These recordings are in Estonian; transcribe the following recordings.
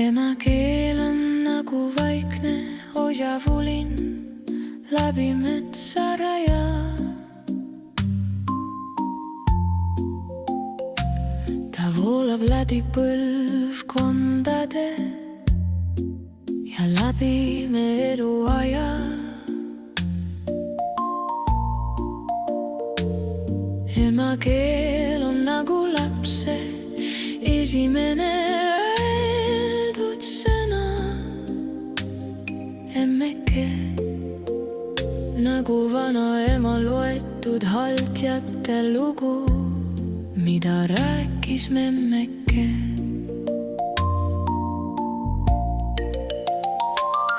Emakeel on nagu vaikne osavulin läbi metsaraja. Ta voolab läbi põlvkondade ja läbi me eluaja. Emakeel on nagu lapse esimene öeldud sõna. Emmeke, nagu vanaema loetud haldjate lugu, mida rääkis memmeke.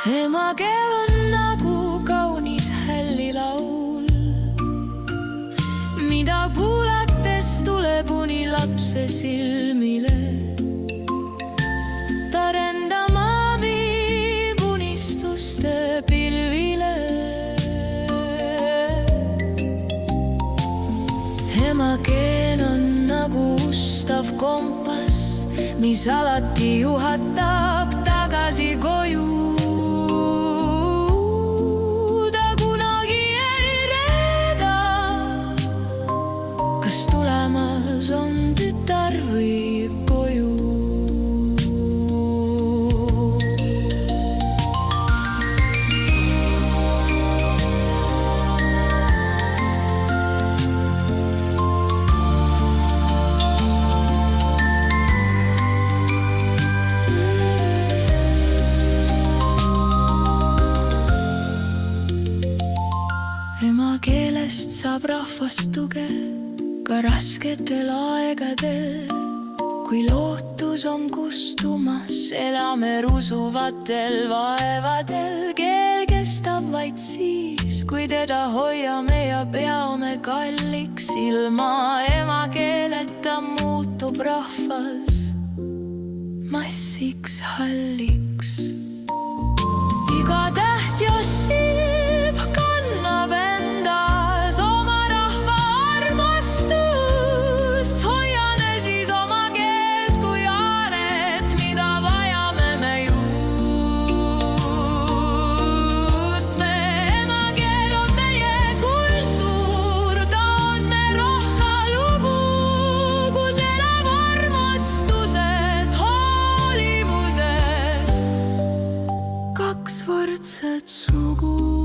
Emakeel on nagu kaunis hällilaul, mida kuulates tuleb uni lapse silmile. Ta rendama viib unistuste pilvile. Emakeel on nagu ustav kompass, mis alati juhatab tagasi koju. Ta kunagi ei reeda, kas tulemas on tütar või poju. Emakeelest saab rahvast tuge ka rasketel aegadel. Kui lootus on kustumas, elame rusuvatel vaevadel. Keel kestab vaid siis, kui teda hoiame ja peame kalliks. Ilma emakeeleta muutub rahvas massiks halliks. Iga täht ja silm kannab endas oma rahva armastust. Hoiame siis oma keelt kui aaret, mida vajame me just. Me emakeel on meie kultuur, ta on me rahva lugu, kus elab armastuses, hoolimuses kaks võrdset sugu.